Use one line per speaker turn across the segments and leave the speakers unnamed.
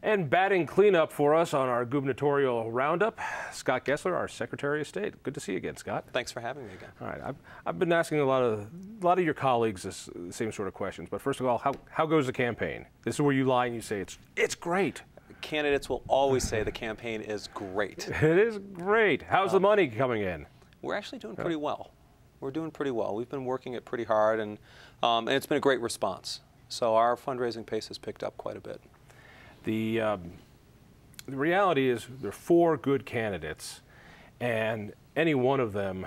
And batting cleanup for us on our gubernatorial roundup, Scott Gessler, our Secretary of State. Good to see you again, Scott.
Thanks for having me again.
All right, I've been asking a lot of your colleagues the same sort of questions. But first of all, how goes the campaign? This is where you lie and you say it's great.
Candidates will always say the campaign is great.
It is great. How's the money coming in?
We're actually doing pretty well. We're doing pretty well. We've been working it pretty hard, and it's been a great response. So our fundraising pace has picked up quite a bit.
The reality is there are 4 good candidates, and any one of them,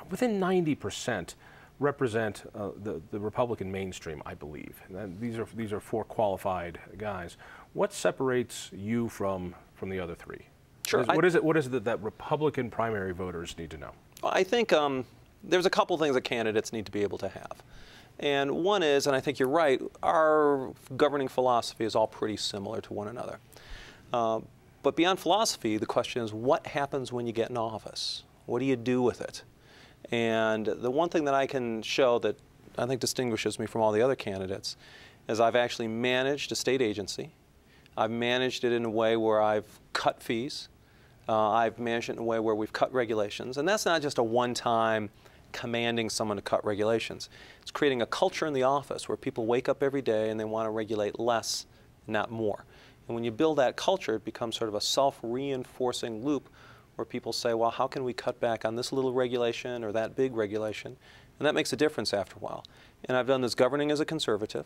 within 90%, represent the Republican mainstream, I believe. And these are 4 qualified guys. What separates you from the other 3?
Sure.
What is it that Republican primary voters need to know?
I think there's a couple things that candidates need to be able to have. And one is, and I think you're right, our governing philosophy is all pretty similar to one another. But beyond philosophy, the question is, what happens when you get in office? What do you do with it? And the one thing that I can show that I think distinguishes me from all the other candidates is I've actually managed a state agency. I've managed it in a way where I've cut fees. I've managed it in a way where we've cut regulations. And that's not just a one-time commanding someone to cut regulations. It's creating a culture in the office where people wake up every day and they want to regulate less, not more. And when you build that culture, it becomes sort of a self-reinforcing loop where people say, well, how can we cut back on this little regulation or that big regulation? And that makes a difference after a while. And I've done this governing as a conservative,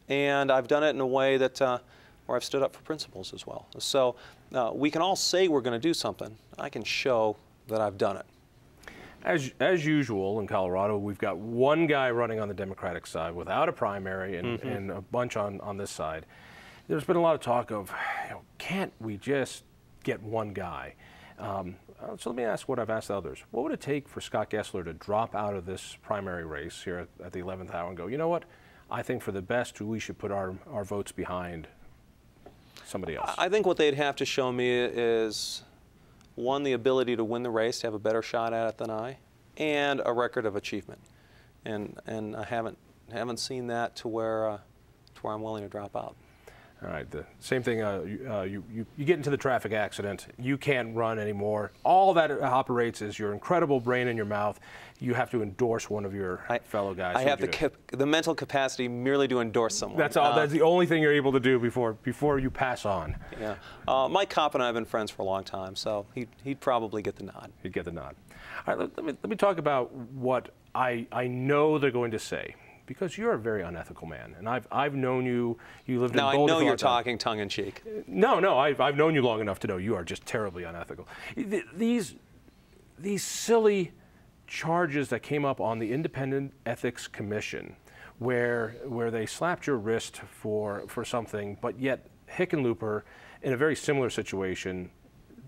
and I've done it in a way that where I've stood up for principles as well. So we can all say we're going to do something. I can show that I've done it.
As usual in Colorado, we've got one guy running on the Democratic side without a primary and a bunch on this side. There's been a lot of talk of, can't we just get one guy? So let me ask what I've asked others. What would it take for Scott Gessler to drop out of this primary race here at the 11th hour and go, you know what, I think for the best we should put our votes behind somebody else? I
think what they'd have to show me is, one, the ability to win the race, to have a better shot at it than I, and a record of achievement. And I haven't seen that to where I'm willing to drop out.
All right, the same thing, you get into the traffic accident, you can't run anymore. All that operates is your incredible brain in your mouth. You have to endorse one of your fellow guys.
I have the mental capacity merely to endorse someone.
That's all. That's the only thing you're able to do before you pass on.
Yeah. Mike Kopp and I have been friends for a long time, so he'd probably get the nod.
He'd get the nod. All right, let me talk about what I know they're going to say. Because you're a very unethical man, and I've known you. You lived in Boulder.
Now I know you're talking tongue in cheek.
No, I've known you long enough to know you are just terribly unethical. These silly charges that came up on the Independent Ethics Commission, where they slapped your wrist for something, but yet Hickenlooper, in a very similar situation,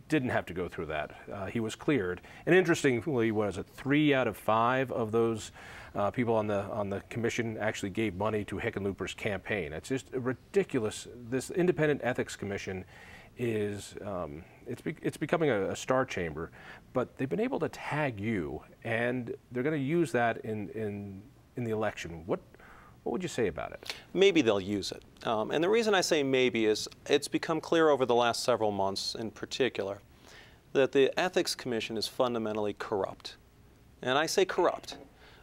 didn't have to go through that. He was cleared. And interestingly, what is it? 3 out of 5 of those people on the commission actually gave money to Hickenlooper's campaign. It's just ridiculous. This Independent Ethics Commission is it's becoming a star chamber, but they've been able to tag you, and they're going to use that in the election. What would you say about it?
Maybe they'll use it. And the reason I say maybe is it's become clear over the last several months in particular that the Ethics Commission is fundamentally corrupt. And I say corrupt.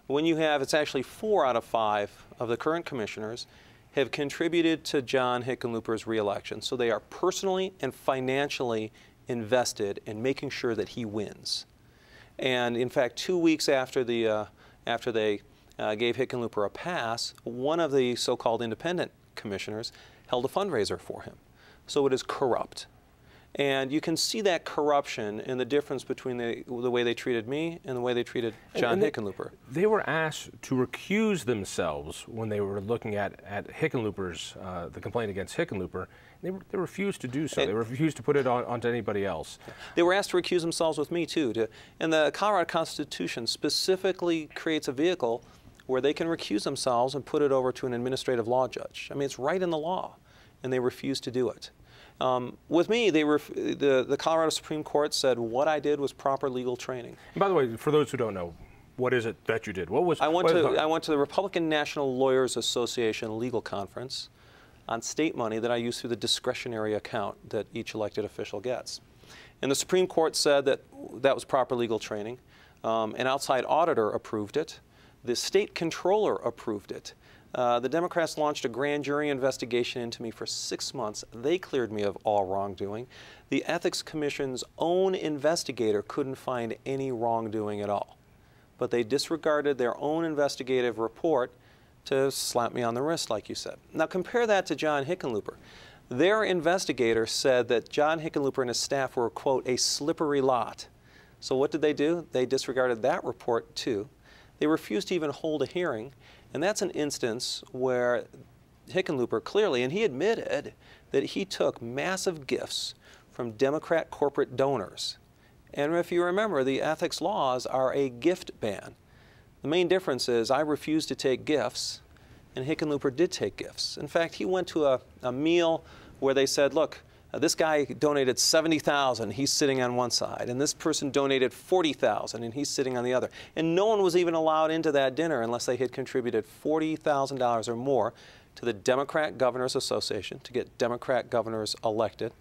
When you have, it's actually 4 out of 5 of the current commissioners have contributed to John Hickenlooper's reelection. So they are personally and financially invested in making sure that he wins. And in fact, 2 weeks after they gave Hickenlooper a pass, one of the so-called independent commissioners held a fundraiser for him. So it is corrupt. And you can see that corruption in the difference between the way they treated me and the way they treated John Hickenlooper.
They were asked to recuse themselves when they were looking at Hickenlooper's, the complaint against Hickenlooper. They refused to do so. They refused to put it onto anybody else.
They were asked to recuse themselves with me, too. And the Colorado Constitution specifically creates a vehicle where they can recuse themselves and put it over to an administrative law judge. I mean, it's right in the law, and they refused to do it. With me, the Colorado Supreme Court said what I did was proper legal training.
And by the way, for those who don't know, what is it that you did?
I went to the Republican National Lawyers Association legal conference. on state money that I use through the discretionary account that each elected official gets. And the Supreme Court said that that was proper legal training. An outside auditor approved it. The state controller approved it. The Democrats launched a grand jury investigation into me for 6 months. They cleared me of all wrongdoing. The Ethics Commission's own investigator couldn't find any wrongdoing at all. But they disregarded their own investigative report to slap me on the wrist, like you said. Now compare that to John Hickenlooper. Their investigator said that John Hickenlooper and his staff were, quote, a slippery lot. So what did they do? They disregarded that report too. They refused to even hold a hearing. And that's an instance where Hickenlooper clearly, and he admitted that he took massive gifts from Democrat corporate donors. And if you remember, the ethics laws are a gift ban. The main difference is I refused to take gifts, and Hickenlooper did take gifts. In fact, he went to a meal where they said, look, this guy donated $70,000, he's sitting on one side, and this person donated $40,000, and he's sitting on the other. And no one was even allowed into that dinner unless they had contributed $40,000 or more to the Democrat Governors Association to get Democrat governors elected.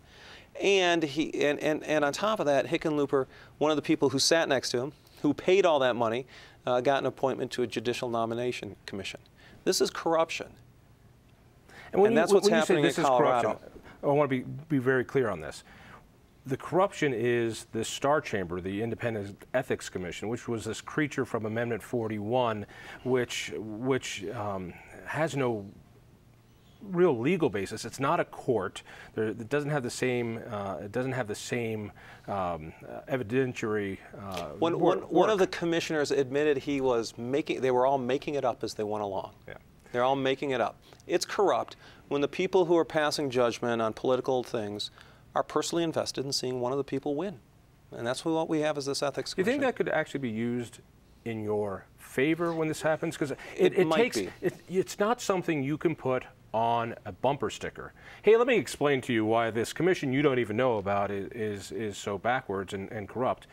And on top of that, Hickenlooper, one of the people who sat next to him, who paid all that money, got an appointment to a judicial nomination commission. This is corruption. And that's what's happening in Colorado.
I want to be very clear on this. The corruption is the Star Chamber, the Independent Ethics Commission, which was this creature from Amendment 41, which has no real legal basis. It's not a court. It doesn't have the same. It doesn't have the same evidentiary.
One of the commissioners admitted he was making. They were all making it up as they went along.
Yeah.
They're all making it up. It's corrupt when the people who are passing judgment on political things are personally invested in seeing one of the people win. And that's what we have as this ethics commission.
Do you think that could actually be used in your favor when this happens? Because it's not something you can put on a bumper sticker. Hey, let me explain to you why this commission you don't even know about is so backwards and corrupt.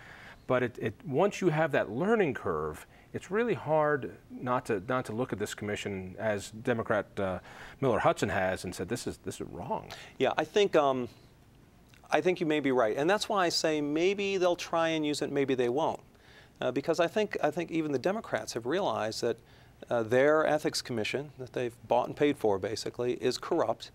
But once you have that learning curve, it's really hard not to look at this commission as Democrat Miller Hudson has and said this is wrong.
Yeah, I think you may be right, and that's why I say maybe they'll try and use it, maybe they won't, because I think even the Democrats have realized that their ethics commission that they've bought and paid for basically is corrupt,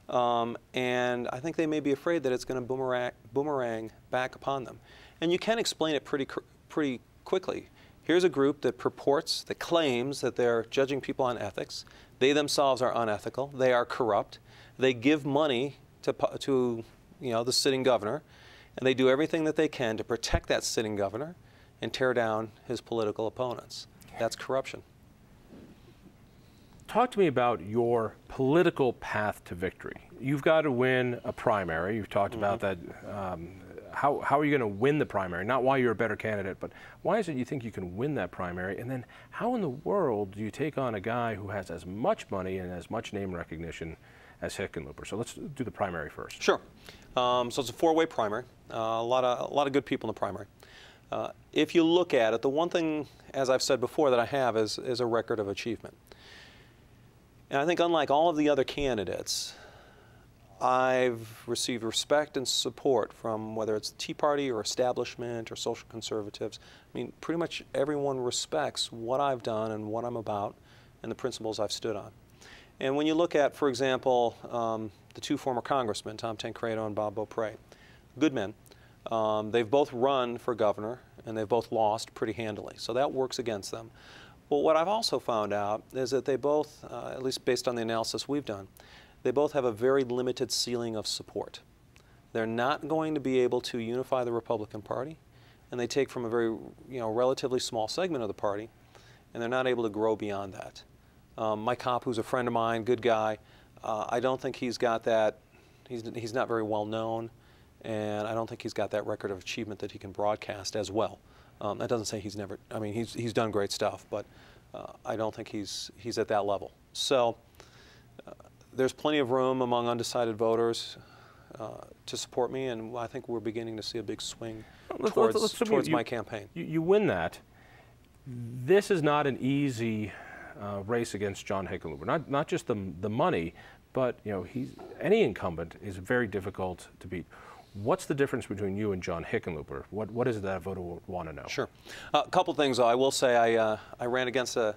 and I think they may be afraid that it's going to boomerang back upon them. And you can explain it pretty quickly. Here's a group that that claims that they're judging people on ethics. They themselves are unethical. They are corrupt. They give money to the sitting governor, and they do everything that they can to protect that sitting governor and tear down his political opponents. That's corruption.
Talk to me about your political path to victory. You've got to win a primary. You've talked about that. How are you going to win the primary? Not why you're a better candidate, but why is it you think you can win that primary? And then how in the world do you take on a guy who has as much money and as much name recognition as Hickenlooper? So let's do the primary first.
Sure. So it's a four-way primary. A lot of good people in the primary. If you look at it, the one thing, as I've said before, that I have is a record of achievement. And I think unlike all of the other candidates, I've received respect and support from whether it's the Tea Party or establishment or social conservatives. I mean, pretty much everyone respects what I've done and what I'm about and the principles I've stood on. And when you look at, for example, the two former congressmen, Tom Tancredo and Bob Beaupre, good men. They've both run for governor and they've both lost pretty handily. So that works against them. Well, what I've also found out is that they both, at least based on the analysis we've done, they both have a very limited ceiling of support. They're not going to be able to unify the Republican Party, and they take from a very, relatively small segment of the party, and they're not able to grow beyond that. Mike Kopp, who's a friend of mine, good guy, I don't think he's got that. He's not very well known, and I don't think he's got that record of achievement that he can broadcast as well. That doesn't say he's never. I mean, he's done great stuff, but I don't think he's at that level. So. There's plenty of room among undecided voters to support me, and I think we're beginning to see a big swing towards my campaign.
You win that. This is not an easy race against John Hickenlooper. Not just the money, but any incumbent is very difficult to beat. What's the difference between you and John Hickenlooper? What is it that a voter would want to know?
Sure. A couple things, though. I will say I ran against a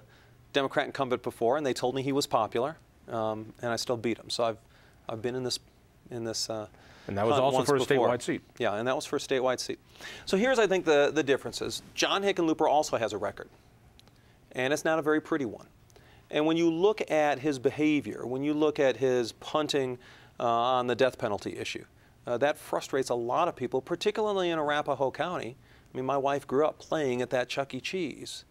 Democrat incumbent before, and they told me he was popular, and I still beat him. So I've been in this
and that was also for a statewide seat.
Yeah, and that was for a statewide seat. So here's, I think, the differences. John Hickenlooper also has a record, and it's not a very pretty one. And when you look at his behavior, when you look at his punting on the death penalty issue, that frustrates a lot of people, particularly in Arapahoe County. I mean, my wife grew up playing at that Chuck E. Cheese.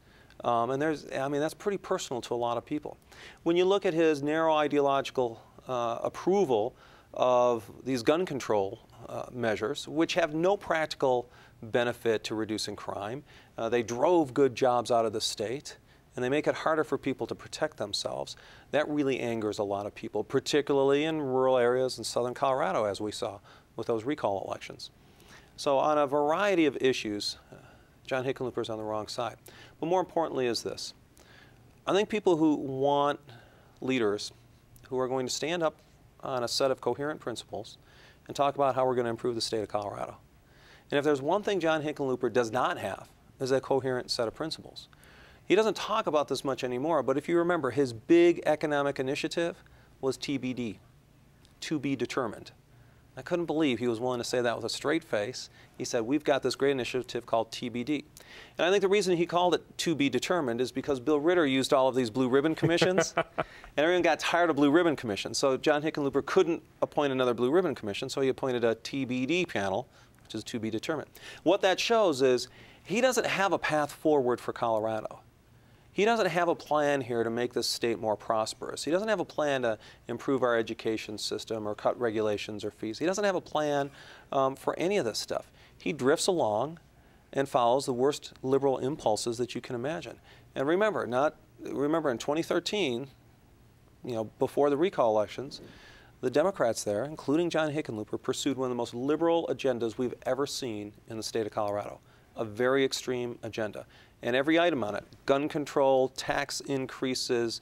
And that's pretty personal to a lot of people. When you look at his narrow ideological approval of these gun control measures, which have no practical benefit to reducing crime, they drove good jobs out of the state, and they make it harder for people to protect themselves. That really angers a lot of people, particularly in rural areas in southern Colorado, as we saw with those recall elections. So on a variety of issues, John Hickenlooper is on the wrong side. But more importantly is this. I think people who want leaders who are going to stand up on a set of coherent principles and talk about how we're going to improve the state of Colorado. And if there's one thing John Hickenlooper does not have, is a coherent set of principles. He doesn't talk about this much anymore, but if you remember, his big economic initiative was TBD, to be determined. I couldn't believe he was willing to say that with a straight face. He said, we've got this great initiative called TBD. And I think the reason he called it to be determined is because Bill Ritter used all of these blue ribbon commissions, and everyone got tired of blue ribbon commissions. So John Hickenlooper couldn't appoint another blue ribbon commission, so he appointed a TBD panel, which is to be determined. What that shows is he doesn't have a path forward for Colorado. He doesn't have a plan here to make this state more prosperous. He doesn't have a plan to improve our education system or cut regulations or fees. He doesn't have a plan for any of this stuff. He drifts along and follows the worst liberal impulses that you can imagine. And remember, in 2013, before the recall elections, the Democrats there, including John Hickenlooper, pursued one of the most liberal agendas we've ever seen in the state of Colorado, a very extreme agenda. And every item on it, gun control, tax increases,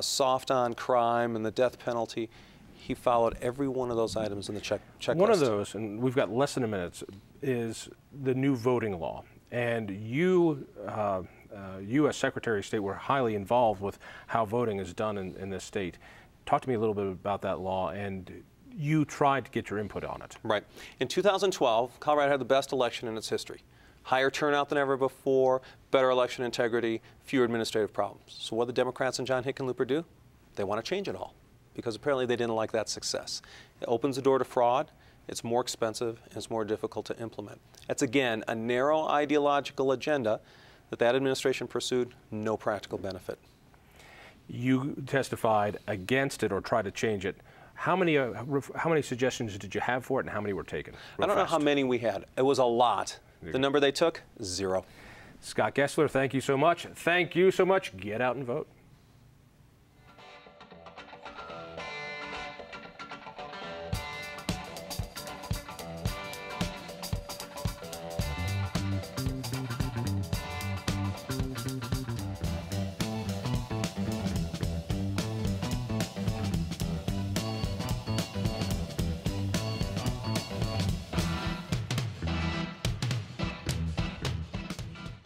soft on crime, and the death penalty, he followed every one of those items in the checklist.
One of those, and we've got less than a minute, is the new voting law. And you as Secretary of State were highly involved with how voting is done in this state. Talk to me a little bit about that law, and you tried to get your input on it.
Right. In 2012, Colorado had the best election in its history. Higher turnout than ever before, better election integrity, fewer administrative problems. So what did the Democrats and John Hickenlooper do? They want to change it all, because apparently they didn't like that success. It opens the door to fraud, it's more expensive, and it's more difficult to implement. That's, again, a narrow ideological agenda that administration pursued, no practical benefit.
You testified against it or tried to change it. How many suggestions did you have for it, and how many were taken?
I don't know how many we had. It was a lot. The number they took, 0.
Scott Gessler, thank you so much. Thank you so much. Get out and vote.